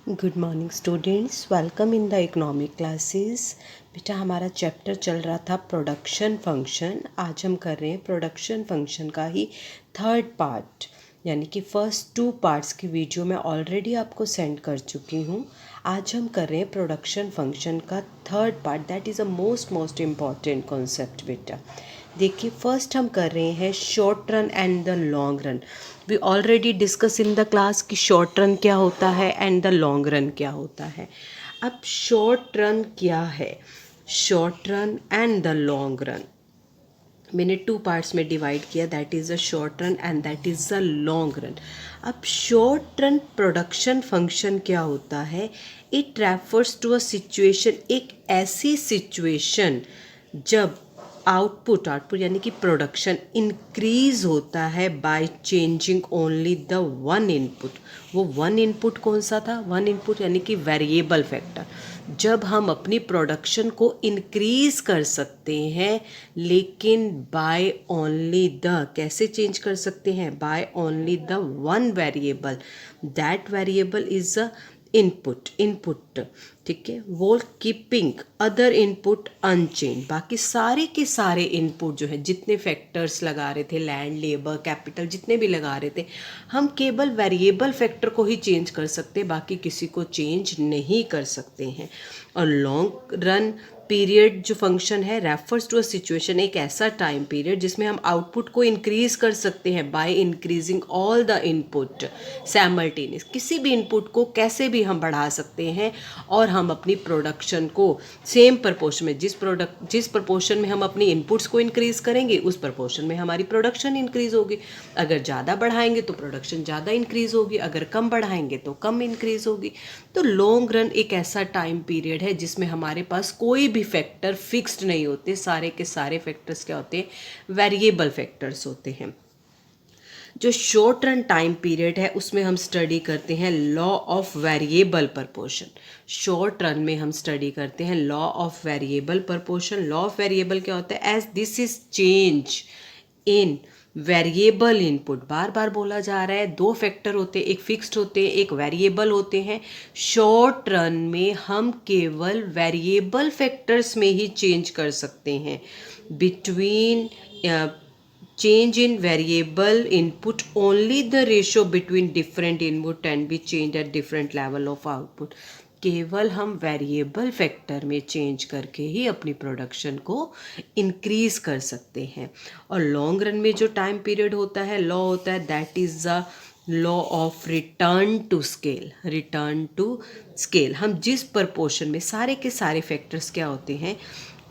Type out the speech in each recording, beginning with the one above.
Good morning students, welcome in the economic classes. बेटा हमारा chapter चल रहा था प्रोडक्शन फंक्शन। आज हम कर रहे हैं प्रोडक्शन फंक्शन का ही थर्ड पार्ट, यानी कि फर्स्ट 2 पार्ट्स की वीडियो मैं ऑलरेडी आपको सेंड कर चुकी हूँ। आज हम कर रहे हैं प्रोडक्शन फंक्शन का third part, that is a most important concept. बेटा देखिए, फर्स्ट हम कर रहे हैं short run and the long run. We already discuss in the class कि शॉर्ट रन क्या होता है एंड द लॉन्ग रन क्या होता है। अब शॉर्ट रन क्या है, short run and the long run मैंने 2 पार्ट्स में डिवाइड किया, that is a short run and that is a long run. अब शॉर्ट रन प्रोडक्शन फंक्शन क्या होता है, it refers to a situation, एक ऐसी सिचुएशन जब आउटपुट यानी कि प्रोडक्शन इंक्रीज होता है by changing only the one input. वो वन इनपुट कौन सा था, वन इनपुट यानी कि वेरिएबल फैक्टर। जब हम अपनी प्रोडक्शन को इंक्रीज कर सकते हैं, लेकिन बाय ओनली द, कैसे चेंज कर सकते हैं, by only the one variable, that variable is a input. ठीक है, वो कीपिंग अदर इनपुट अनचेंज। बाकी सारे के सारे इनपुट जो है, जितने फैक्टर्स लगा रहे थे, लैंड, लेबर, कैपिटल, जितने भी लगा रहे थे, हम केवल वेरिएबल फैक्टर को ही चेंज कर सकते हैं, बाकी किसी को चेंज नहीं कर सकते हैं। और लॉन्ग रन पीरियड जो फंक्शन है रेफर्स टू अ सिचुएशन, एक ऐसा टाइम पीरियड जिसमें हम आउटपुट को इंक्रीज कर सकते हैं by increasing all the input simultaneous. किसी भी इनपुट को कैसे भी हम बढ़ा सकते हैं और हम अपनी प्रोडक्शन को सेम प्रपोर्शन में, जिस प्रपोर्शन में हम अपनी इनपुट्स को इंक्रीज करेंगे उस प्रपोर्शन में हमारी प्रोडक्शन इंक्रीज होगी। अगर ज़्यादा बढ़ाएंगे तो प्रोडक्शन ज़्यादा इंक्रीज होगी, अगर कम बढ़ाएंगे तो कम इंक्रीज होगी। तो लॉन्ग रन एक ऐसा टाइम पीरियड है जिसमें हमारे पास कोई भी फैक्टर फिक्स्ड नहीं होते, सारे के सारे फैक्टर्स क्या होते हैं, वेरिएबल फैक्टर्स होते हैं। जो शॉर्ट रन टाइम पीरियड है उसमें हम स्टडी करते हैं law of variable proportion. Short run में हम स्टडी करते हैं law of variable proportion. Law of variable क्या होता है, as this is change in variable input. बार बार बोला जा रहा है, 2 फैक्टर होते हैं, एक फिक्स्ड होते हैं, एक वेरिएबल होते हैं। शॉर्ट रन में हम केवल वेरिएबल फैक्टर्स में ही चेंज कर सकते हैं। Between change in variable input, only the ratio between different input can be changed at different level of output। केवल हम वेरिएबल फैक्टर में चेंज करके ही अपनी प्रोडक्शन को इंक्रीज कर सकते हैं। और लॉन्ग रन में जो टाइम पीरियड होता है, लॉ होता है, that is the law of return to scale. Return to scale, हम जिस प्रपोर्शन में, सारे के सारे फैक्टर्स क्या होते हैं,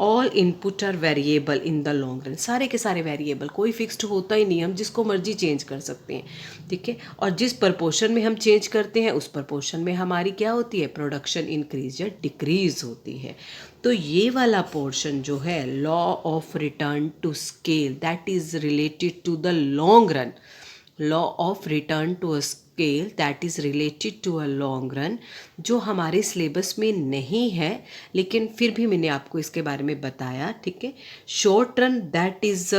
all input are variable in the long run. सारे के सारे वेरिएबल, कोई फिक्स्ड होता ही नहीं, हम जिसको मर्जी चेंज कर सकते हैं। ठीक है, और जिस प्रपोर्शन में हम चेंज करते हैं उस प्रपोर्शन में हमारी क्या होती है, प्रोडक्शन इंक्रीज या डिक्रीज होती है। तो ये वाला पोर्शन जो है, law of return to scale, that is related to the long run. Law of return to a scale that is related to a long run, जो हमारे सिलेबस में नहीं है, लेकिन फिर भी मैंने आपको इसके बारे में बताया। ठीक है, शॉर्ट रन दैट इज़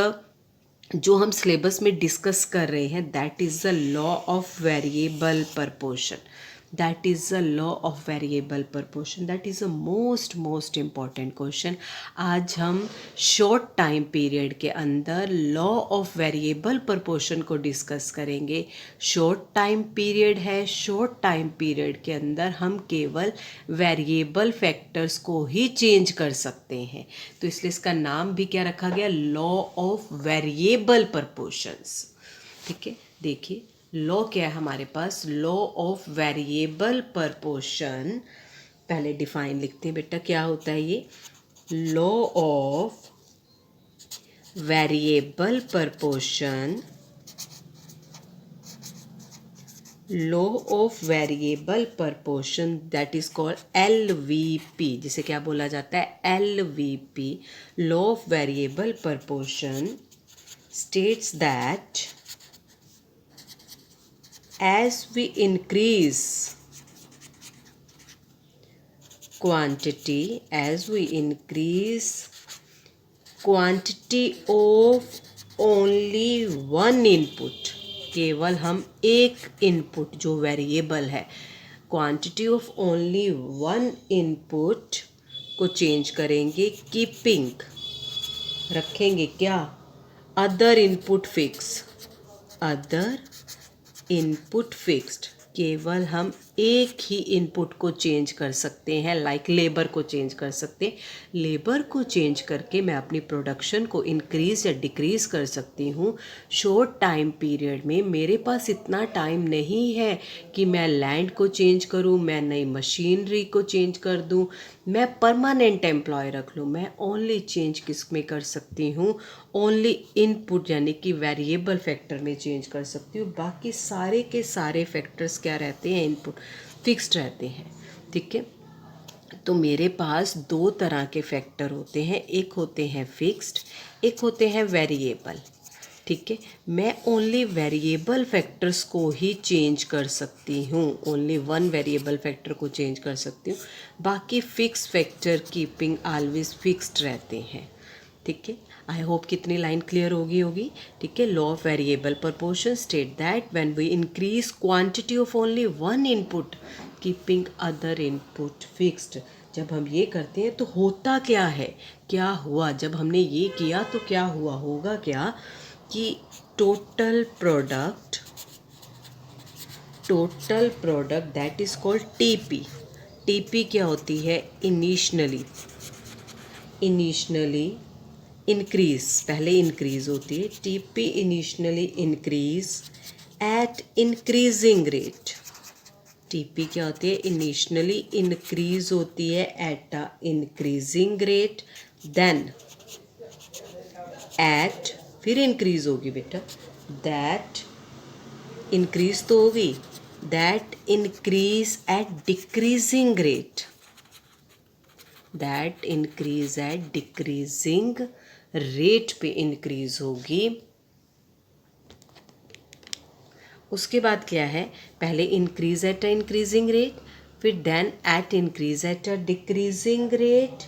जो हम सिलेबस में डिस्कस कर रहे हैं, that is the law of variable proportion. That is the law of variable proportion, that is a most important question. आज हम शॉर्ट टाइम पीरियड के अंदर लॉ ऑफ वेरिएबल प्रपोर्शन को डिस्कस करेंगे। शॉर्ट टाइम पीरियड है, short time period के अंदर हम केवल वेरिएबल फैक्टर्स को ही चेंज कर सकते हैं, तो इसलिए इसका नाम भी क्या रखा गया, लॉ ऑफ वेरिएबल प्रपोर्शंस। ठीक है, देखिए लॉ क्या है हमारे पास, लॉ ऑफ वेरिएबल प्रपोर्शन। पहले डिफाइन लिखते हैं बेटा, क्या होता है ये, law of variable proportion. Law of variable proportion that is called LVP, जिसे क्या बोला जाता है, LVP। Law of variable proportion states that as we increase quantity, as we increase quantity of only one input, केवल हम एक input जो variable है, quantity of only one input को चेंज करेंगे, कीपिंग रखेंगे क्या, other input fix, other input fixed, केवल हम एक ही इनपुट को चेंज कर सकते हैं, लाइक लेबर को चेंज कर सकते हैं। लेबर को चेंज करके मैं अपनी प्रोडक्शन को इंक्रीज़ या डिक्रीज़ कर सकती हूँ। शॉर्ट टाइम पीरियड में मेरे पास इतना टाइम नहीं है कि मैं लैंड को चेंज करूँ, मैं नई मशीनरी को चेंज कर दूँ, मैं परमानेंट एम्प्लॉय रख लूँ। मैं ओनली चेंज किस में कर सकती हूँ, ओनली इनपुट यानी कि वेरिएबल फैक्टर में चेंज कर सकती हूँ। बाकी सारे के सारे फैक्टर्स क्या रहते हैं, इनपुट फिक्स्ड रहते हैं। ठीक है, तो मेरे पास दो तरह के फैक्टर होते हैं, एक होते हैं फिक्स्ड, एक होते हैं वेरिएबल। ठीक है, मैं ओनली वेरिएबल फैक्टर्स को ही चेंज कर सकती हूँ, ओनली वन वेरिएबल फैक्टर को चेंज कर सकती हूँ। बाकी fix factor keeping always fixed रहते हैं। ठीक है, आई होप कितनी लाइन क्लियर होगी। ठीक है, law of variable proportion state that when we increase quantity of only one input keeping other input fixed. जब हम ये करते हैं तो होता क्या है, क्या हुआ जब हमने ये किया तो क्या हुआ, होगा क्या कि total product that is called TP. TP क्या होती है, इनिशियली इंक्रीज, पहले इंक्रीज होती है, TP initially increase at increasing rate. TP क्या होती है, इनिशियली इंक्रीज होती है at a increasing rate, then at, फिर इंक्रीज होगी बेटा, दैट इंक्रीज तो होगी, that increase at decreasing rate, that increase at decreasing rate पे इंक्रीज होगी। उसके बाद क्या है, पहले increase at a increasing rate, फिर then at increase at a decreasing rate,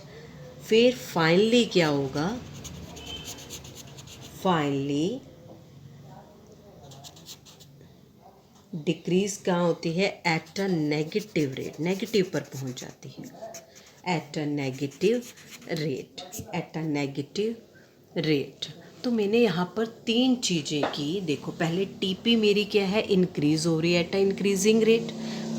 फिर फाइनली क्या होगा, फाइनली डिक्रीज कहाँ होती है, at a negative rate, negative पर पहुंच जाती है, at a negative rate, at a negative rate. तो मैंने यहाँ पर तीन चीज़ें की, देखो पहले टीपी मेरी क्या है, इंक्रीज हो रही है एट अ इंक्रीजिंग रेट,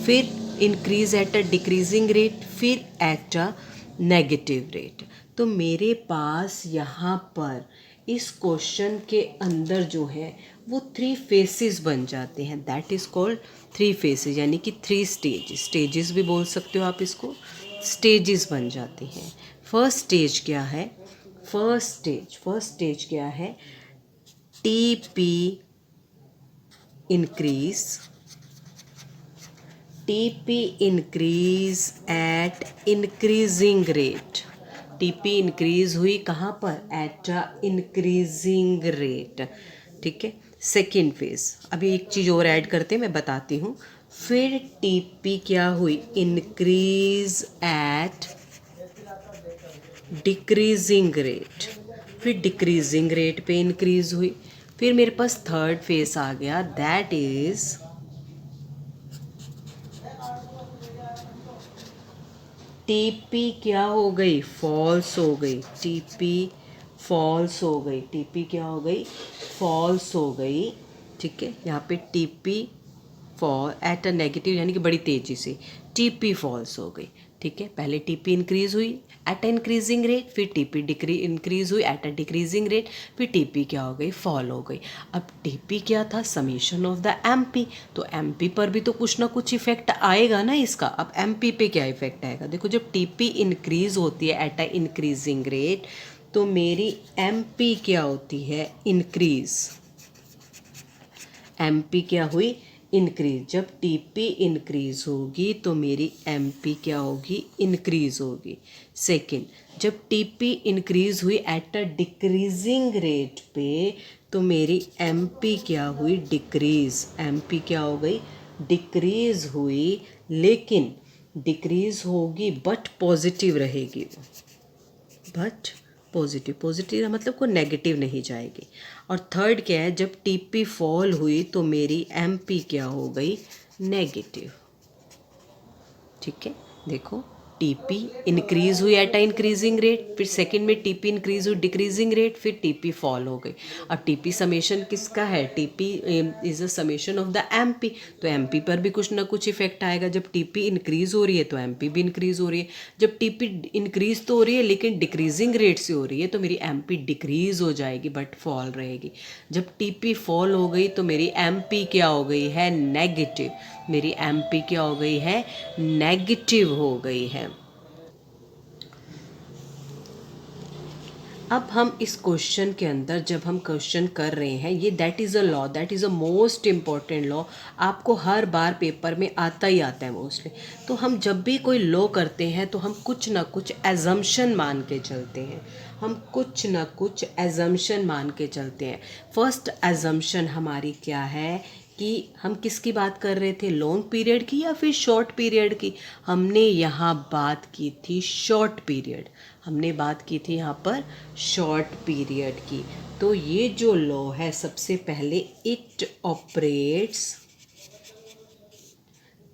फिर increase at a decreasing rate, फिर एट अ नेगेटिव रेट। तो मेरे पास यहाँ पर इस क्वेश्चन के अंदर जो है वो थ्री फेसेस बन जाते हैं, that is called three faces, यानी कि थ्री स्टेजेस भी बोल सकते हो आप इसको, स्टेजेस बन जाती हैं। फर्स्ट स्टेज क्या है, फर्स्ट स्टेज क्या है, TP increase at increasing rate, TP increase हुई कहाँ पर, एट अ इंक्रीजिंग रेट। ठीक है, सेकेंड फेज, अभी एक चीज़ और ऐड करते हैं मैं बताती हूँ। फिर टीपी क्या हुई, इंक्रीज एट डिक्रीजिंग रेट, फिर डिक्रीजिंग रेट पे इंक्रीज हुई। फिर मेरे पास थर्ड फेज आ गया, दैट इज टीपी क्या हो गई, फॉल्स हो गई, टीपी फॉल्स हो गई, टीपी क्या हो गई, फॉल्स हो गई। ठीक है, यहाँ पे TP fall eight a negative यानी कि बड़ी तेज़ी से टीपी फॉल्स हो गई। ठीक है, पहले टीपी इंक्रीज हुई एट अ इंक्रीजिंग रेट, फिर टीपी इंक्रीज हुई एट अ डिक्रीजिंग रेट, फिर टीपी क्या हो गई, फॉल हो गई। अब टीपी क्या था, समीशन ऑफ द एमपी, तो एमपी पर भी तो कुछ ना कुछ इफेक्ट आएगा ना इसका। अब एमपी पे क्या इफेक्ट आएगा, देखो जब टीपी इंक्रीज होती है एट अ इंक्रीजिंग रेट तो मेरी एमपी क्या होती है, इंक्रीज, एमपी क्या हुई, इंक्रीज। जब टीपी इंक्रीज होगी तो मेरी एमपी क्या होगी, इंक्रीज होगी। सेकंड, जब टीपी इंक्रीज हुई एट अ डिक्रीजिंग रेट पे तो मेरी एमपी क्या हुई, डिक्रीज, एमपी क्या हो गई, डिक्रीज हुई, लेकिन डिक्रीज होगी बट पॉजिटिव रहेगी, बट पॉजिटिव का मतलब कोई नेगेटिव नहीं जाएगी। और थर्ड क्या है, जब टीपी फॉल हुई तो मेरी एमपी क्या हो गई, नेगेटिव। ठीक है, देखो टीपी इंक्रीज हुई एट अ इंक्रीजिंग रेट, फिर सेकंड में टीपी इंक्रीज हुई डिक्रीजिंग रेट, फिर टीपी फॉल हो गई। अब टीपी समेशन किसका है? TP is a summation of the MP, तो एमपी पर भी कुछ ना कुछ इफेक्ट आएगा। जब टीपी इंक्रीज हो रही है तो एमपी भी इंक्रीज हो रही है। जब टीपी इंक्रीज तो हो रही है लेकिन डिक्रीजिंग रेट से हो रही है, तो मेरी एमपी डिक्रीज हो जाएगी बट फॉल रहेगी। जब टीपी फॉल हो गई तो मेरी एमपी क्या हो गई है? नेगेटिव। मेरी एमपी क्या हो गई है? नेगेटिव हो गई है। अब हम इस क्वेश्चन के अंदर जब हम क्वेश्चन कर रहे हैं, ये that is a law, that is a most important law, आपको हर बार पेपर में आता ही आता है मोस्टली। तो हम जब भी कोई लॉ करते हैं तो हम कुछ ना कुछ एजम्पशन मान के चलते हैं, हम कुछ ना कुछ एजम्पशन मान के चलते हैं। फर्स्ट एजम्पशन हमारी क्या है कि हम किसकी बात कर रहे थे? लॉन्ग पीरियड की या फिर शॉर्ट पीरियड की? हमने यहाँ बात की थी शॉर्ट पीरियड, हमने बात की थी यहाँ पर शॉर्ट पीरियड की। तो ये जो लॉ है, सबसे पहले इट ऑपरेट्स,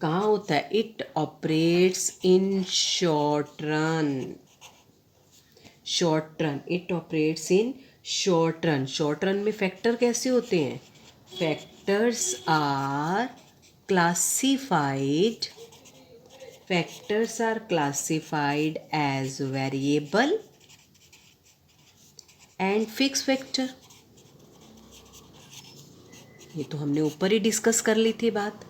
कहाँ होता है? It operates in short run, short run, it operates in short run. Short run में फैक्टर कैसे होते हैं? Factors are classified, factors are classified as variable and fixed factor। ये तो हमने ऊपर ही डिस्कस कर ली थी बात,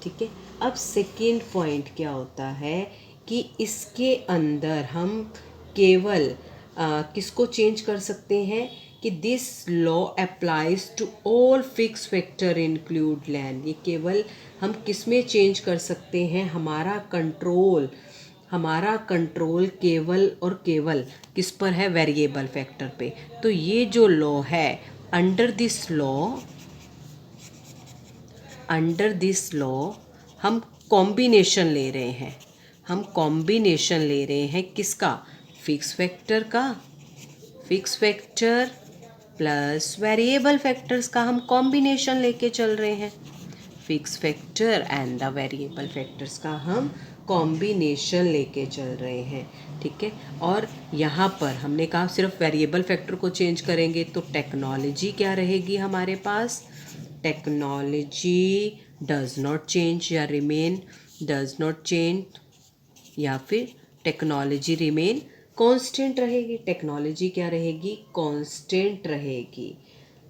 ठीक है। अब सेकेंड पॉइंट क्या होता है कि इसके अंदर हम केवल किसको चेंज कर सकते हैं कि this law applies to all fix factor include land. ये केवल हम किस में चेंज कर सकते हैं? हमारा कंट्रोल, हमारा कंट्रोल केवल और केवल किस पर है? वेरिएबल फैक्टर पे। तो ये जो लॉ है, under this law, under this law हम कॉम्बिनेशन ले रहे हैं, हम कॉम्बिनेशन ले रहे हैं किसका? फिक्स फैक्टर का, fix factor plus variable factors का हम कॉम्बिनेशन लेके चल रहे हैं। Fix factor and the variable factors का हम कॉम्बिनेशन लेके चल रहे हैं, ठीक है। और यहाँ पर हमने कहा सिर्फ वेरिएबल फैक्टर को चेंज करेंगे, तो टेक्नोलॉजी क्या रहेगी हमारे पास? टेक्नोलॉजी डज नॉट चेंज या रिमेन, डज नॉट चेंज, या फिर टेक्नोलॉजी रिमेन कांस्टेंट रहेगी। टेक्नोलॉजी क्या रहेगी? कांस्टेंट रहेगी,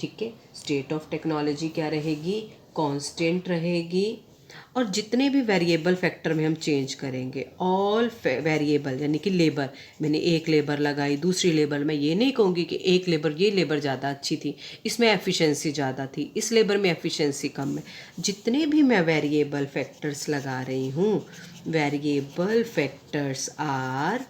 ठीक है। स्टेट ऑफ टेक्नोलॉजी क्या रहेगी? कांस्टेंट रहेगी। और जितने भी वेरिएबल फैक्टर में हम चेंज करेंगे, ऑल वेरिएबल यानी कि लेबर, मैंने एक लेबर लगाई, दूसरी लेबर, मैं ये नहीं कहूँगी कि एक लेबर, ये लेबर ज़्यादा अच्छी थी, इसमें एफिशिएंसी ज़्यादा थी, इस लेबर में एफिशिएंसी कम है। जितने भी मैं वेरिएबल फैक्टर्स लगा रही हूँ, variable factors are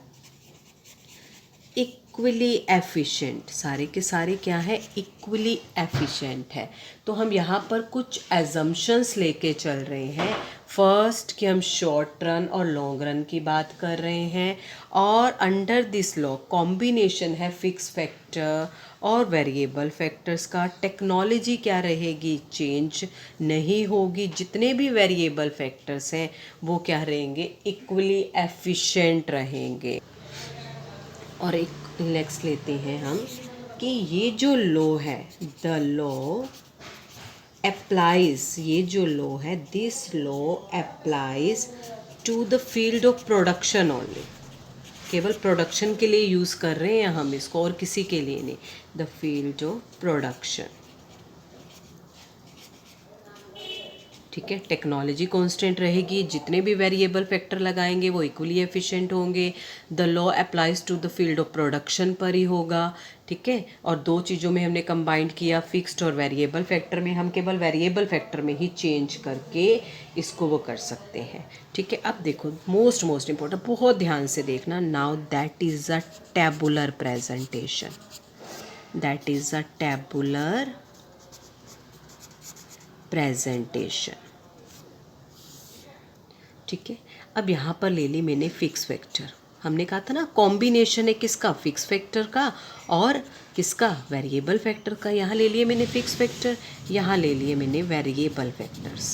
equally efficient, सारे के सारे क्या है? इक्वली एफिशिएंट है। तो हम यहाँ पर कुछ एजम्पशंस लेके चल रहे हैं। फर्स्ट कि हम शॉर्ट रन और लॉन्ग रन की बात कर रहे हैं, और अंडर दिस लॉ कॉम्बिनेशन है फिक्स फैक्टर और वेरिएबल फैक्टर्स का। टेक्नोलॉजी क्या रहेगी? चेंज नहीं होगी। जितने भी वेरिएबल फैक्टर्स हैं वो क्या रहेंगे? इक्वली एफिशिएंट रहेंगे। और एक नेक्स्ट लेते हैं हम कि ये जो लॉ है, द लॉ अप्लाइज, ये जो लॉ है, this law applies to the field of production only. केवल प्रोडक्शन के लिए यूज़ कर रहे हैं हम इसको, और किसी के लिए नहीं। द फील्ड ऑफ प्रोडक्शन, ठीक है। टेक्नोलॉजी कांस्टेंट रहेगी, जितने भी वेरिएबल फैक्टर लगाएंगे वो इक्वली एफिशिएंट होंगे। The law applies to the field of production पर ही होगा, ठीक है। और दो चीज़ों में हमने कंबाइंड किया, फिक्स्ड और वेरिएबल फैक्टर में। हम केवल वेरिएबल फैक्टर में ही चेंज करके इसको वो कर सकते हैं, ठीक है। अब देखो मोस्ट इम्पोर्टेंट, बहुत ध्यान से देखना। Now that is a tabular presentation, that is a tabular presentation, ठीक है। अब यहाँ पर ले ली मैंने फिक्स फैक्टर। हमने कहा था ना कॉम्बिनेशन है किसका? फिक्स फैक्टर का और किसका? वेरिएबल फैक्टर का। यहाँ ले लिए मैंने फिक्स फैक्टर, यहाँ ले लिए मैंने वेरिएबल फैक्टर्स,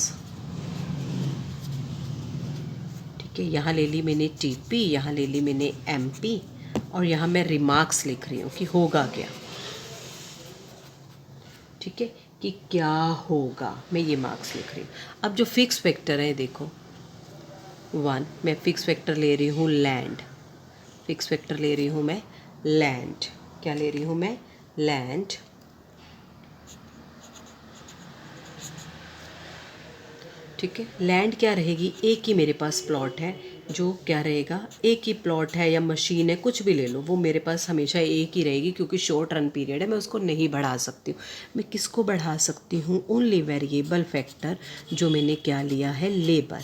ठीक ठीक है, यहाँ ले ली मैंने टीपी, यहाँ ले ली मैंने एमपी, और यहाँ मैं रिमार्क्स लिख रही हूँ कि होगा क्या। ठीक है, कि क्या होगा, मैं ये मार्क्स लिख रही हूँ। अब जो फिक्स वेक्टर है देखो 1, मैं फिक्स वेक्टर ले रही हूँ लैंड, फिक्स वेक्टर ले रही हूँ मैं लैंड, क्या ले रही हूँ मैं, लैंड। ठीक है, लैंड क्या रहेगी, एक ही मेरे पास प्लॉट है, जो क्या रहेगा, एक ही प्लॉट है या मशीन है, कुछ भी ले लो, वो मेरे पास हमेशा एक ही रहेगी, क्योंकि शॉर्ट रन पीरियड है, मैं उसको नहीं बढ़ा सकती हूँ। मैं किसको बढ़ा सकती हूँ, ओनली वेरिएबल फैक्टर, जो मैंने क्या लिया है, लेबर।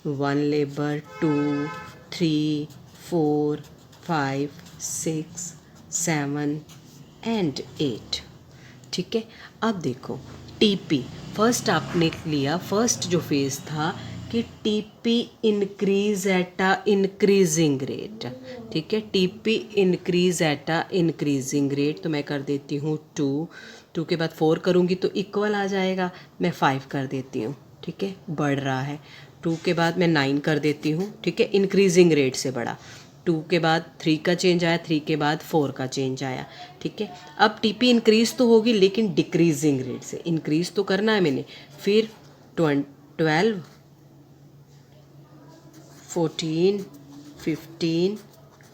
1 labour, 2, 3, 4, 5, 6, 7 and 8। ठीक है, अब देखो टीपी, फर्स्ट आपने लिया, फर्स्ट जो फेज था कि TP increase at a increasing rate. ठीक है, TP increase at a increasing rate, तो मैं कर देती हूँ 2 के बाद 4 करूँगी तो इक्वल आ जाएगा, मैं 5 कर देती हूँ। ठीक है, बढ़ रहा है, 2 के बाद मैं 9 कर देती हूँ। ठीक है, इंक्रीजिंग रेट से बढ़ा, 2 के बाद 3 का चेंज आया, 3 के बाद 4 का चेंज आया। ठीक है, अब टीपी इंक्रीज तो होगी लेकिन डिक्रीजिंग रेट से, इंक्रीज तो करना है मैंने। फिर 12, 14, 15,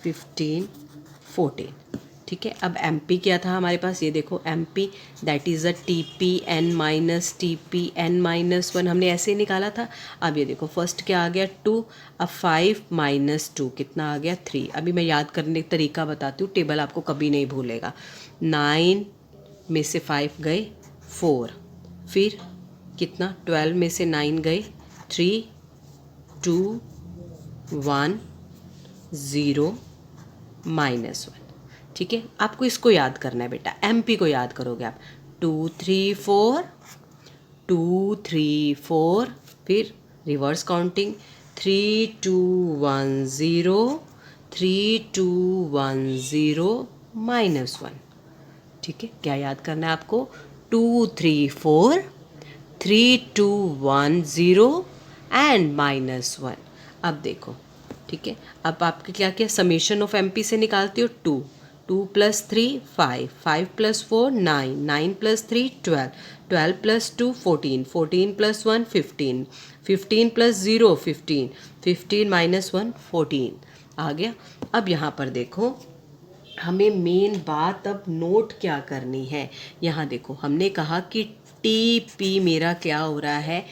15, 14। ठीक है, अब एमपी क्या था हमारे पास, ये देखो MP that is a TP N minus TP N minus 1, हमने ऐसे ही निकाला था। अब ये देखो फर्स्ट क्या आ गया 2, अब 5 माइनस 2 कितना आ गया 3। अभी मैं याद करने का तरीका बताती हूँ, टेबल आपको कभी नहीं भूलेगा। 9 में से 5 गए 4, फिर कितना 12 में से 9 गए 3, 2, 1, 0, -1। ठीक है, आपको इसको याद करना है बेटा, एमपी को याद करोगे आप। 2, 3, 4, 2, 3, 4, फिर रिवर्स काउंटिंग 3, 2, 1, 0, 3, 2, 1, 0, -1। ठीक है, क्या याद करना है आपको, 2, 3, 4, 3, 2, 1, 0 एंड -1। अब देखो, ठीक है, अब आपके क्या क्या समेशन ऑफ एमपी से निकालते हो, 2 + 3 5, 5 + 4 9, 9 + 3 12, 12 + 2 14, 14 + 1 15, 15 + 0 15, 15 - 1 14 आ गया। अब यहाँ पर देखो, हमें मेन बात अब नोट क्या करनी है। यहाँ देखो हमने कहा कि टीपी मेरा क्या हो रहा है,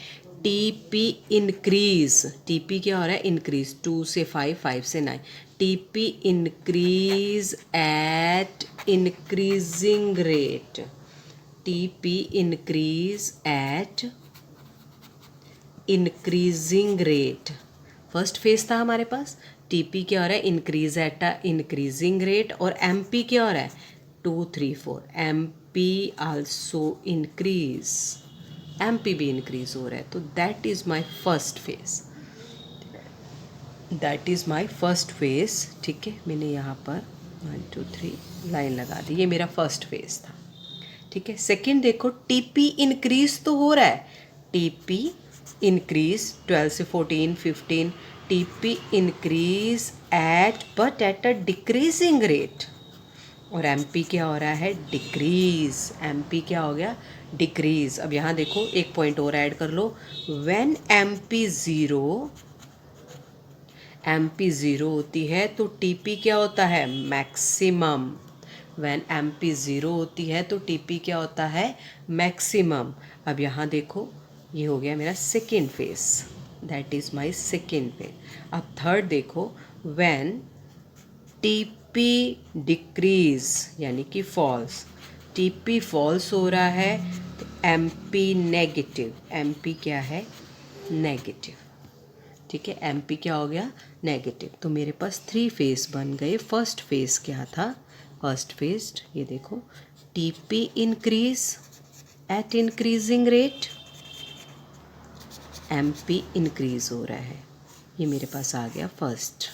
टीपी इंक्रीज, टीपी क्या हो रहा है, इंक्रीज 2 से 5, 5 से 9, TP increase at increasing rate, TP increase at increasing rate. First phase था हमारे पास, टीपी क्या हो रहा है, increase at a increasing rate, और एमपी क्या हो रहा है 2, 3, 4, एमपी आल्सो इंक्रीज, एमपी भी इंक्रीज हो रहा है, तो that is my first phase, that is my first phase. ठीक है, मैंने यहाँ पर 1, 2, 3 लाइन लगा दी, ये मेरा फर्स्ट फेज था। ठीक है, सेकंड देखो, टीपी इंक्रीज तो हो रहा है, टीपी इंक्रीज 12 से 14 15, TP increase eight but at a decreasing rate, और एमपी क्या हो रहा है, डिक्रीज, एमपी क्या हो गया, डिक्रीज। अब यहाँ देखो एक पॉइंट और ऐड कर लो, व्हेन एमपी ज़ीरो होती है तो टीपी क्या होता है, मैक्सिमम। व्हेन एमपी ज़ीरो होती है तो टीपी क्या होता है, मैक्सिमम। अब यहाँ देखो ये हो गया मेरा second phase, that is my second phase. अब थर्ड देखो, व्हेन टीपी डिक्रीज यानी कि फॉल्स, टीपी फॉल्स हो रहा है तो एमपी नेगेटिव, एमपी क्या है, नेगेटिव। ठीक है, एमपी क्या हो गया, नेगेटिव। तो मेरे पास 3 फेज बन गए। फर्स्ट फेज क्या था, फर्स्ट फेज ये देखो, TP increase at increasing rate, MP increase हो रहा है, ये मेरे पास आ गया फर्स्ट।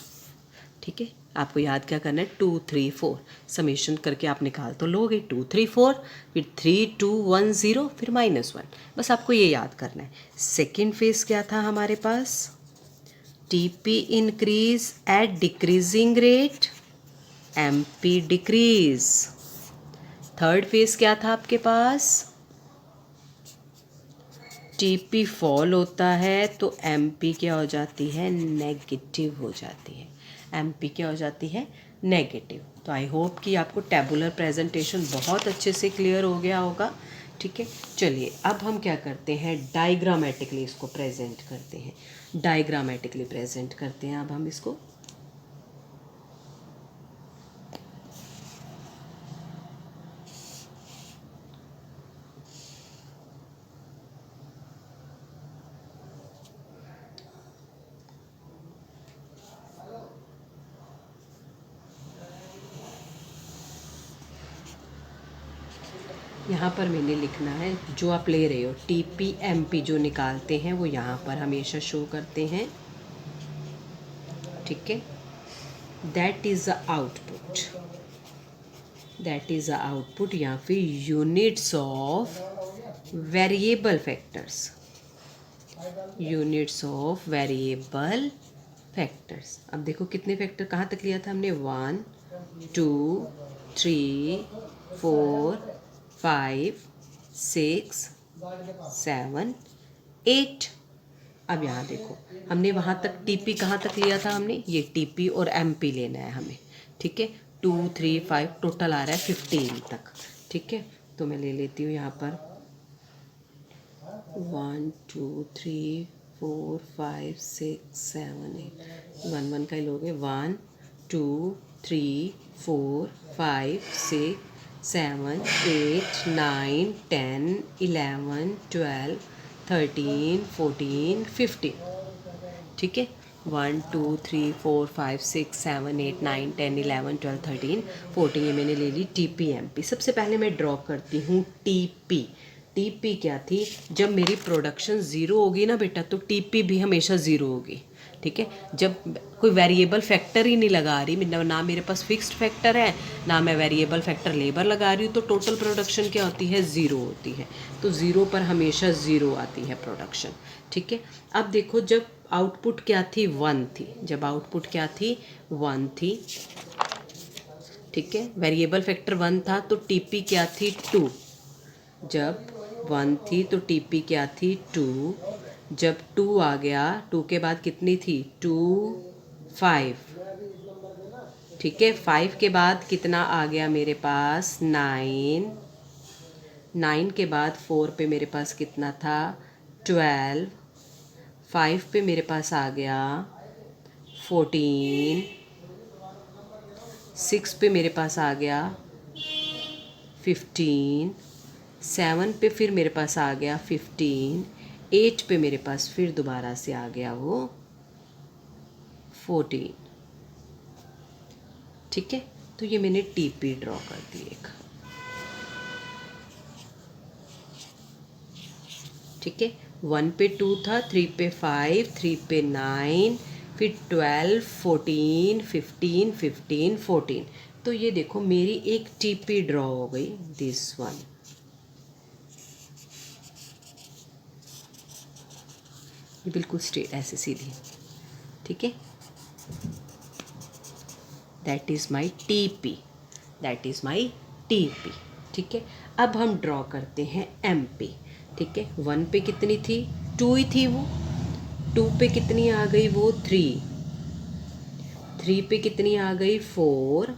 ठीक है, आपको याद क्या करना है, 2, 3, 4 समेशन करके आप निकाल तो लोगे, 2, 3, 4, फिर 3, 2, 1, 0, फिर -1, बस आपको ये याद करना है। सेकेंड फेज क्या था हमारे पास, TP increase at decreasing rate, MP decrease। Third phase क्या था आपके पास, TP फॉल होता है तो MP क्या हो जाती है, नेगेटिव हो जाती है। MP क्या हो जाती है, नेगेटिव। तो आई होप कि आपको टेबुलर प्रेजेंटेशन बहुत अच्छे से क्लियर हो गया होगा। ठीक है, चलिए अब हम क्या करते हैं, डायग्रामेटिकली इसको प्रेजेंट करते हैं। डायग्रामेटिकली प्रेजेंट करते हैं अब हम इसको। यहाँ पर मैंने लिखना है जो आप ले रहे हो, TP MP जो निकालते हैं वो यहाँ पर हमेशा शो करते हैं। ठीक है, that is the output, that is the output या फिर units of variable factors, units of variable factors. अब देखो कितने फैक्टर कहाँ तक लिया था हमने, 1 2 3 4 5 6 7 8। अब यहाँ देखो हमने वहाँ तक TP कहाँ तक लिया था हमने, ये TP और MP लेना है हमें। ठीक है, 2 3 5 टोटल आ रहा है 15 तक। ठीक है, तो मैं ले लेती हूँ यहाँ पर 1 2 3 4 5 6 7 8, 1 1 का ही लोगे, 1 2 3 4 5 6 7 8 9 10 11 12 13 14 15। ठीक है, 1 2 3 4 5 6 7 8 9 10 11 12 13 14, ये मैंने ले ली TP MP। सबसे पहले मैं ड्रॉ करती हूँ TP। TP क्या थी, जब मेरी प्रोडक्शन ज़ीरो होगी ना बेटा तो TP भी हमेशा ज़ीरो होगी। ठीक है, जब कोई वेरिएबल फैक्टर ही नहीं लगा रही, ना मेरे पास फिक्स्ड फैक्टर है, ना मैं वेरिएबल फैक्टर लेबर लगा रही हूँ, तो टोटल प्रोडक्शन क्या होती है, ज़ीरो होती है। तो ज़ीरो पर हमेशा ज़ीरो आती है प्रोडक्शन। ठीक है, अब देखो जब आउटपुट क्या थी, 1 थी, जब आउटपुट क्या थी, 1 थी। ठीक है, वेरिएबल फैक्टर 1 था तो TP क्या थी, 2। जब 1 थी तो TP क्या थी, 2। जब 2 आ गया, 2 के बाद कितनी थी, 2 5। ठीक है, 5 के बाद कितना आ गया मेरे पास, 9। 9 के बाद 4 पे मेरे पास कितना था, 12। 5 पे मेरे पास आ गया 14। 6 पे मेरे पास आ गया 15। 7 पे फिर मेरे पास आ गया 15। 8 पे मेरे पास फिर दोबारा से आ गया वो 14। ठीक है, तो ये मैंने TP ड्रॉ कर दी एक। ठीक है, 1 पे 2 था, 3 पे 5, 3 पे 9, फिर 12 14 15 15 14। तो ये देखो मेरी एक TP ड्रॉ हो गई, दिस वन। ये बिल्कुल स्ट्रेट ऐसे सीधी। ठीक है, that is my TP, that is my TP। ठीक है, अब हम ड्रॉ करते हैं MP। ठीक है, 1 पे कितनी थी, 2 ही थी वो। 2 पे कितनी आ गई वो, 3। 3 पे कितनी आ गई, 4।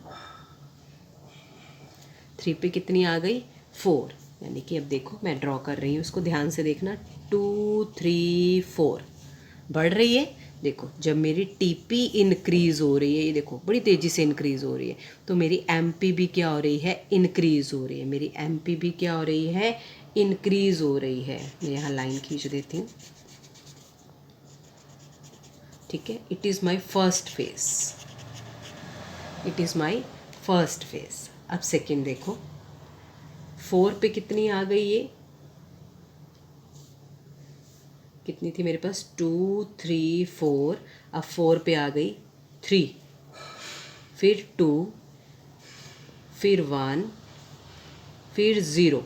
3 पे कितनी आ गई, 4। यानी कि अब देखो मैं ड्रॉ कर रही हूँ, उसको ध्यान से देखना, 2 3 4 बढ़ रही है। देखो जब मेरी TP इंक्रीज़ हो रही है, ये देखो बड़ी तेज़ी से इंक्रीज़ हो रही है, तो मेरी MP भी क्या हो रही है, इंक्रीज़ हो रही है। मेरी MP भी क्या हो रही है, इंक्रीज़ हो रही है। मैं यहाँ लाइन खींच देती हूँ। ठीक है, it is my first phase, it is my first phase. अब सेकेंड देखो, 4 पे कितनी आ गई, ये कितनी थी मेरे पास, 2 3 4। अब 4 पे आ गई 3, फिर 2, फिर 1, फिर 0।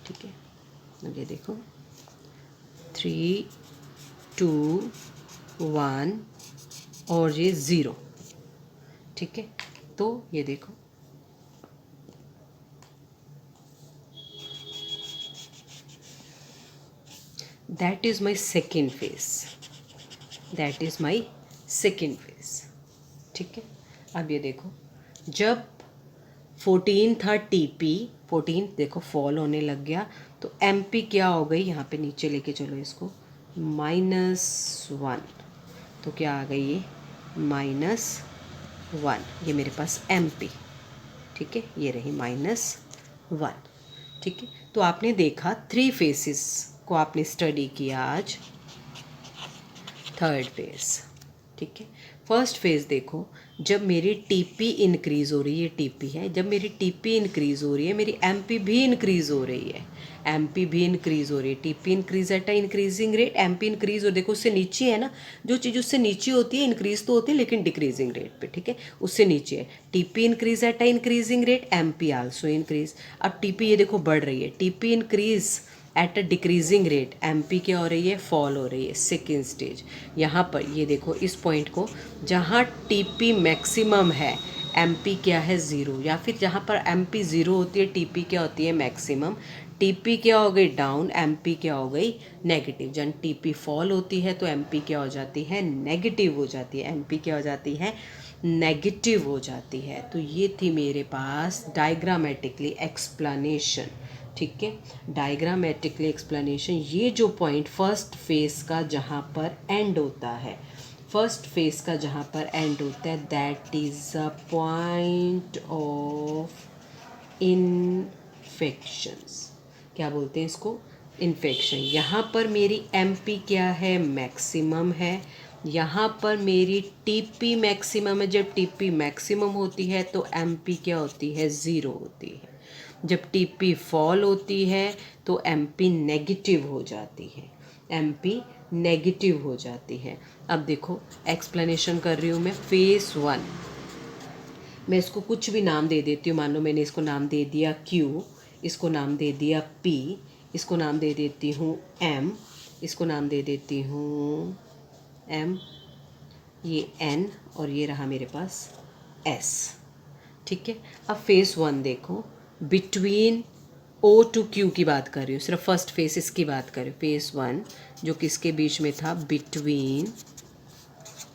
ठीक है, अब ये देखो 3 2 1 और ये 0, ठीक है। तो ये देखो that is my second phase, that is my second phase, ठीक है। अब ये देखो जब 14 था टीपी, 14 देखो फॉल होने लग गया, तो एमपी क्या हो गई, यहाँ पे नीचे लेके चलो इसको, -1, तो क्या आ गई ये -1, ये मेरे पास एमपी, ठीक है, ये रही -1, ठीक है। तो आपने देखा 3 फेसेस को आपने स्टडी किया आज। थर्ड फेज, ठीक है। फर्स्ट फेज देखो, जब मेरी टीपी इंक्रीज़ हो रही है, ये टीपी है, जब मेरी टीपी इंक्रीज़ हो रही है मेरी एमपी भी इंक्रीज़ हो रही है, एमपी भी इंक्रीज़ हो रही है, TP increase at a increasing rate, MP increase, और देखो उससे नीचे है ना, जो चीज़ उससे नीचे होती है इंक्रीज तो होती है लेकिन डिक्रीजिंग रेट पे, ठीक है, उससे नीचे है। TP increase at a increasing rate, MP also increase. अब टीपी ये देखो बढ़ रही है, TP increase at a decreasing rate, MP क्या हो रही है, फॉल हो रही है, सेकेंड स्टेज। यहाँ पर ये देखो इस पॉइंट को, जहाँ टीपी मैक्सिमम है एमपी क्या है, 0, या फिर जहाँ पर एमपी 0 होती है टीपी क्या होती है, मैक्सिमम। टीपी क्या हो गई, डाउन, एमपी क्या हो गई, नेगेटिव। जब टीपी फॉल होती है तो एमपी क्या हो जाती है, नेगेटिव हो जाती है, एमपी क्या हो जाती है, नेगेटिव हो जाती है। तो ये थी मेरे पास डायग्रामेटिकली एक्सप्लेनेशन, ठीक है, डायग्रामेटिकली एक्सप्लेनेशन। ये जो पॉइंट फर्स्ट फेज का जहाँ पर एंड होता है, फर्स्ट फेज का जहाँ पर एंड होता है, that is a point of infections, क्या बोलते हैं इसको, इन्फेक्शन। यहाँ पर मेरी एमपी क्या है, मैक्सिमम है, यहाँ पर मेरी टीपी मैक्सिमम है। जब टीपी मैक्सिमम होती है तो एमपी क्या होती है, 0 होती है। जब टीपी फॉल होती है तो एमपी नेगेटिव हो जाती है, एमपी नेगेटिव हो जाती है। अब देखो एक्सप्लेनेशन कर रही हूँ मैं। फेस 1, मैं इसको कुछ भी नाम दे देती हूँ, मान लो मैंने इसको नाम दे दिया Q, इसको नाम दे दिया P, इसको नाम दे देती हूँ M, इसको नाम दे देती हूँ M, ये N, और ये रहा मेरे पास S, ठीक है। अब फेस 1 देखो, बिटवीन O टू Q की बात कर रही हूँ, सिर्फ फर्स्ट फेस इसकी बात कर रही हूँ। फेस 1 जो किसके बीच में था, बिटवीन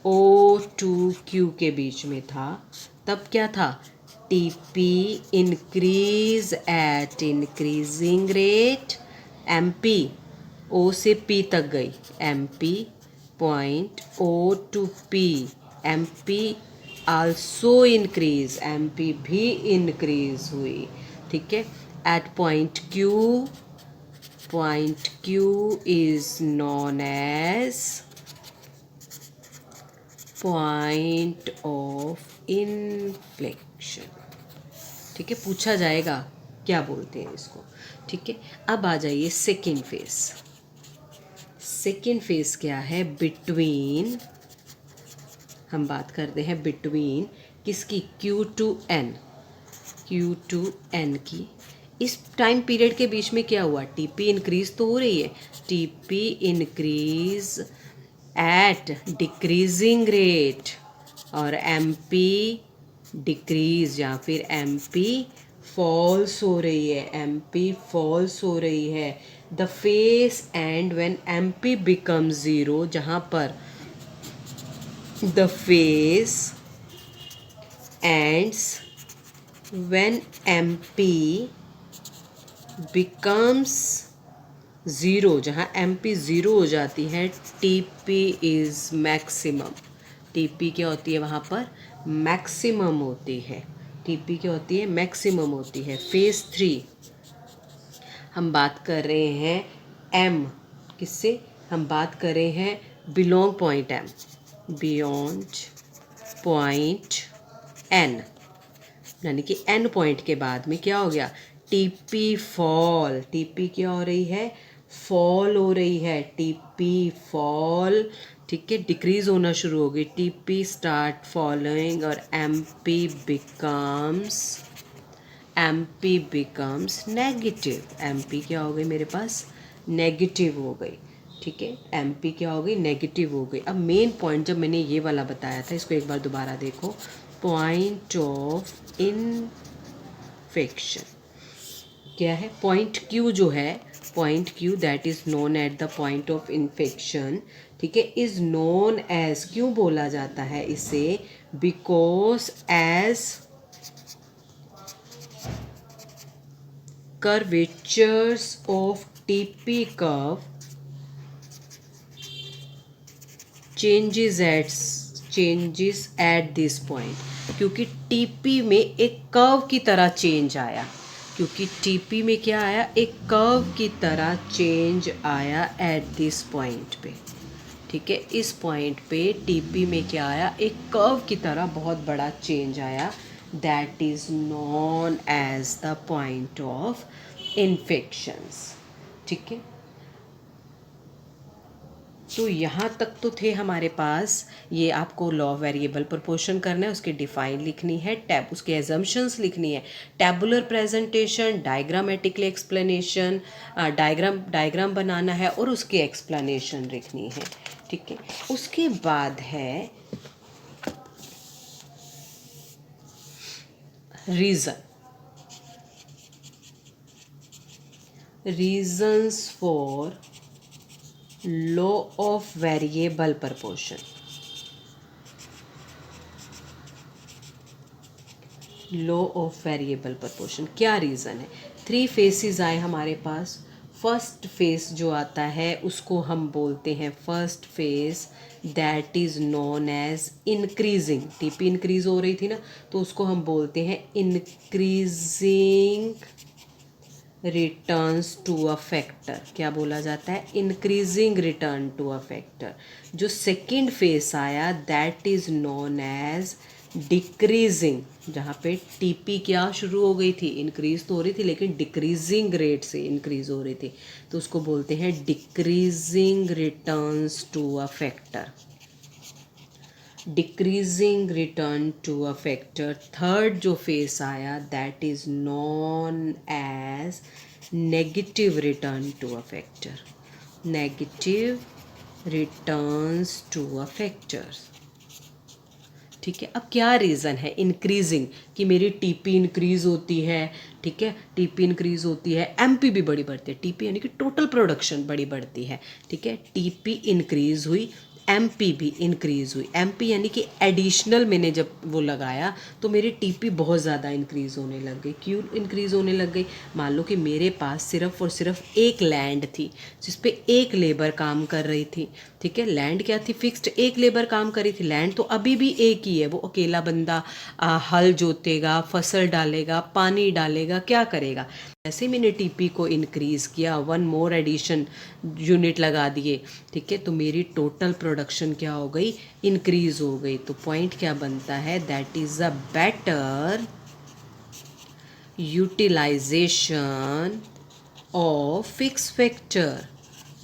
O टू Q के बीच में था, तब क्या था, TP increase at increasing rate, MP O से P तक गई, MP point O to P, MP also increase, MP भी इंक्रीज हुई, ठीक है। At point Q is known as point of inflection, ठीक है, पूछा जाएगा क्या बोलते हैं इसको, ठीक है। अब आ जाइए सेकेंड फेज। सेकेंड फेज क्या है, बिटवीन, हम बात करते हैं बिटवीन किसकी, Q to N, Q to N की। इस टाइम पीरियड के बीच में क्या हुआ, टीपी इंक्रीज तो हो रही है, TP increase at decreasing rate, और एमपी डिक्रीज या फिर एमपी फॉल्स हो रही है, एमपी फॉल्स हो रही है। The face and when MP become 0, जहाँ पर the face ends when MP becomes 0, जहाँ एमपी 0 हो जाती है, टीपी इज़ मैक्सिमम, टीपी क्या होती है वहाँ पर, मैक्सिमम होती है, टीपी क्या होती है, मैक्सिमम होती है। फेज 3 हम बात कर रहे हैं एम, किससे, हम बात कर रहे हैं belong point M, beyond point N, यानी कि एन पॉइंट के बाद में क्या हो गया, टीपी फॉल, टीपी क्या हो रही है, फॉल हो रही है, टीपी फॉल, ठीक है, डिक्रीज होना शुरू हो गई, टीपी स्टार्ट फॉलोइंग, और एमपी बिकम्स नेगेटिव, एमपी क्या हो गई मेरे पास, नेगेटिव हो गई, ठीक है, MP क्या हो गई, नेगेटिव हो गई। अब मेन पॉइंट जब मैंने ये वाला बताया था, इसको एक बार दोबारा देखो, पॉइंट ऑफ इन्फेक्शन क्या है, पॉइंट Q जो है, point Q that is known at the point of infection, ठीक है, इज नोन एज, क्यों बोला जाता है इसे, because as curvatures of TP curve changes at this point, क्योंकि TP में एक कर्व की तरह चेंज आया, क्योंकि TP में क्या आया, एक कर्व की तरह चेंज आया एट दिस पॉइंट पे, ठीक है, इस पॉइंट पे TP में क्या आया, एक कर्व की तरह बहुत बड़ा चेंज आया, that is known as the point of infections, ठीक है। तो यहाँ तक तो थे हमारे पास, ये आपको लॉ ऑफ वेरिएबल प्रोपोर्शन करना है, उसकी डिफाइन लिखनी है, टैब उसके एजम्पशंस लिखनी है, tabular presentation, diagrammatically explanation, diagram बनाना है और उसकी एक्सप्लेनेशन लिखनी है, ठीक है। उसके बाद है reasons for law of variable proportion, law of variable proportion क्या रीज़न है, 3 फेसेस आए हमारे पास। फर्स्ट फेस जो आता है उसको हम बोलते हैं first phase, that is known as increasing, TP increase हो रही थी ना, तो उसको हम बोलते हैं increasing returns to a factor, क्या बोला जाता है, increasing return to a factor. जो सेकेंड फेस आया that is known as decreasing, जहाँ पे TP क्या शुरू हो गई थी, इंक्रीज तो हो रही थी लेकिन डिक्रीजिंग रेट से इंक्रीज हो रही थी, तो उसको बोलते हैं decreasing returns to a factor, decreasing return to a factor. Third जो फेस आया that is known as negative return to a factor, negative returns to a factor, ठीक है। अब क्या रीज़न है इंक्रीजिंग, कि मेरी TP इंक्रीज़ होती है, ठीक है, TP इंक्रीज़ होती है, MP भी बड़ी बढ़ती है, TP यानी कि टोटल प्रोडक्शन बड़ी बढ़ती है, ठीक है, TP इंक्रीज़ हुई, MP भी इंक्रीज़ हुई, MP यानी कि एडिशनल मैंने जब वो लगाया तो मेरी TP बहुत ज़्यादा इंक्रीज़ होने लग गई। क्यों इंक्रीज़ होने लग गई, मान लो कि मेरे पास सिर्फ और सिर्फ एक लैंड थी जिस पे एक लेबर काम कर रही थी, ठीक है, लैंड क्या थी, फिक्स्ड, एक लेबर काम कर रही थी, लैंड तो अभी भी एक ही है, वो अकेला बंदा हल जोतेगा, फसल डालेगा, पानी डालेगा, क्या करेगा। जैसे मैंने TP को इंक्रीज़ किया, 1 मोर एडिशन यूनिट लगा दिए, ठीक है, तो मेरी टोटल प्रोडक्शन क्या हो गई, इंक्रीज़ हो गई। तो पॉइंट क्या बनता है, that is a better utilization of fixed factor,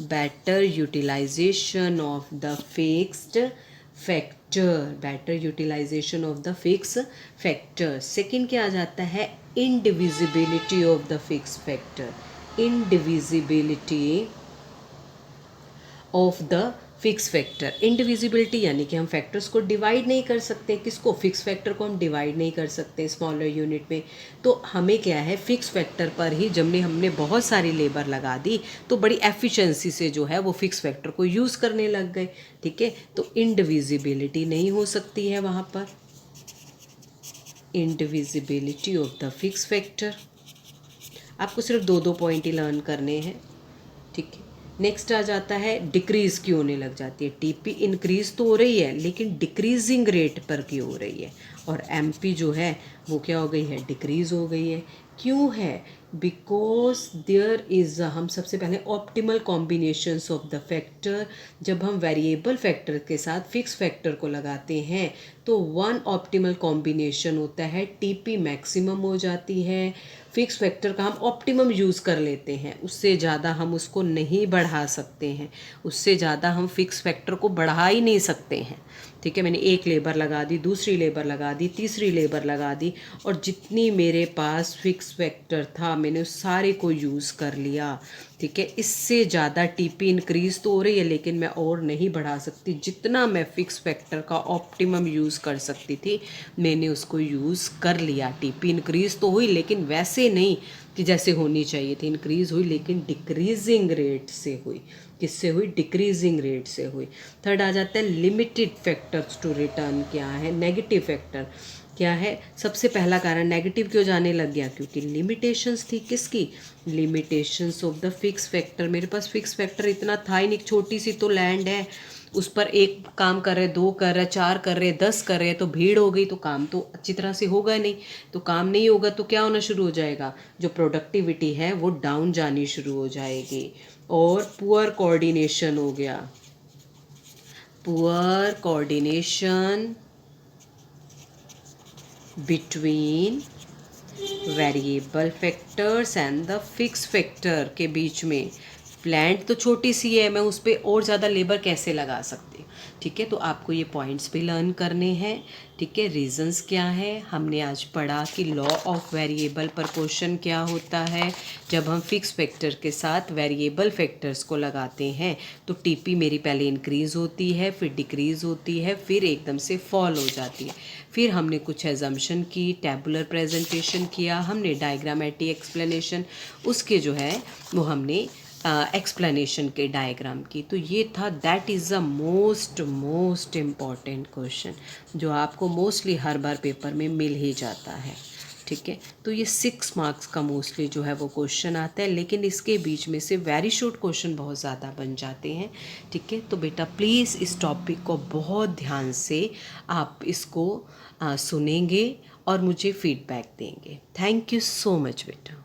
better utilization of the fixed factor, better utilization of the fixed factor। second क्या आ जाता है, indivisibility of the fixed factor, indivisibility of the fix factor. Indivisibility यानी कि हम factors को divide नहीं कर सकते, किसको, फिक्स फैक्टर को हम डिवाइड नहीं कर सकते स्मॉलर यूनिट में, तो हमें क्या है, फिक्स फैक्टर पर ही जब हमने बहुत सारी लेबर लगा दी तो बड़ी एफिशिएंसी से जो है वो फिक्स फैक्टर को यूज़ करने लग गए, ठीक है, तो इंडिविजिबिलिटी नहीं हो सकती है वहाँ पर, इंडिविजिबिलिटी ऑफ द फिक्स फैक्टर। आपको सिर्फ 2 पॉइंट ही लर्न करने हैं, ठीक है। नेक्स्ट आ जाता है डिक्रीज़ क्यों होने लग जाती है, TP इंक्रीज़ तो हो रही है लेकिन डिक्रीजिंग रेट पर क्यों हो रही है, और MP जो है वो क्या हो गई है, डिक्रीज़ हो गई है। क्यों है, बिकॉज देयर इज़, हम सबसे पहले optimal combinations of the factor, जब हम वेरिएबल फैक्टर के साथ फिक्स फैक्टर को लगाते हैं तो 1 ऑप्टिमल कॉम्बिनेशन होता है, TP मैक्सिमम हो जाती है, फिक्स फैक्टर का हम ऑप्टिमम यूज़ कर लेते हैं, उससे ज़्यादा हम उसको नहीं बढ़ा सकते हैं, उससे ज़्यादा हम फिक्स फैक्टर को बढ़ा ही नहीं सकते हैं, ठीक है। मैंने एक लेबर लगा दी, दूसरी लेबर लगा दी, तीसरी लेबर लगा दी, और जितनी मेरे पास फिक्स फैक्टर था मैंने उस सारे को यूज़ कर लिया, ठीक है। इससे ज़्यादा टीपी इंक्रीज़ तो हो रही है, लेकिन मैं और नहीं बढ़ा सकती। जितना मैं फिक्स फैक्टर का ऑप्टिमम यूज़ कर सकती थी मैंने उसको यूज़ कर लिया। टीपी इंक्रीज़ तो हुई, लेकिन वैसे नहीं कि जैसे होनी चाहिए थी। इंक्रीज़ हुई लेकिन डिक्रीजिंग रेट से हुई। किससे हुई? डिक्रीजिंग रेट से हुई। थर्ड आ जाता है लिमिटेड फैक्टर्स टू रिटर्न। क्या है? Negative factor. क्या है? सबसे पहला कारण नेगेटिव क्यों जाने लग गया? क्योंकि लिमिटेशंस थी। किसकी? Limitations of the fix factor. मेरे पास फिक्स फैक्टर इतना था ही नहीं। छोटी सी तो लैंड है, उस पर एक काम कर रहे, दो कर रहे, चार कर रहे, 10 कर रहे, तो भीड़ हो गई तो काम तो अच्छी तरह से होगा नहीं। तो काम नहीं होगा तो क्या होना शुरू हो जाएगा? जो प्रोडक्टिविटी है वो डाउन जानी शुरू हो जाएगी। और पुअर कोऑर्डिनेशन हो गया। Poor coordination between variable factors and the fix factor के बीच में। प्लांट तो छोटी सी है, मैं उस पर और ज़्यादा लेबर कैसे लगा सकती? ठीक है, तो आपको ये पॉइंट्स भी लर्न करने हैं। ठीक है, रीजंस क्या है? हमने आज पढ़ा कि लॉ ऑफ वेरिएबल प्रपोर्शन क्या होता है। जब हम फिक्स फैक्टर के साथ वेरिएबल फैक्टर्स को लगाते हैं तो टीपी मेरी पहले इंक्रीज़ होती है, फिर डिक्रीज़ होती है, फिर एकदम से फॉल हो जाती है। फिर हमने कुछ एजम्पशन की, टैबुलर प्रेजेंटेशन किया, हमने डायग्रामेटिक एक्सप्लेनेशन, उसके जो है वो हमने एक्सप्लेनेशन के डायग्राम की। तो ये था, that is the most important question जो आपको मोस्टली हर बार पेपर में मिल ही जाता है। ठीक है, तो ये 6 मार्क्स का मोस्टली जो है वो क्वेश्चन आता है, लेकिन इसके बीच में से वेरी शॉर्ट क्वेश्चन बहुत ज़्यादा बन जाते हैं। ठीक है, तो बेटा प्लीज़ इस टॉपिक को बहुत ध्यान से आप इसको सुनेंगे और मुझे फीडबैक देंगे। थैंक यू सो मच बेटा।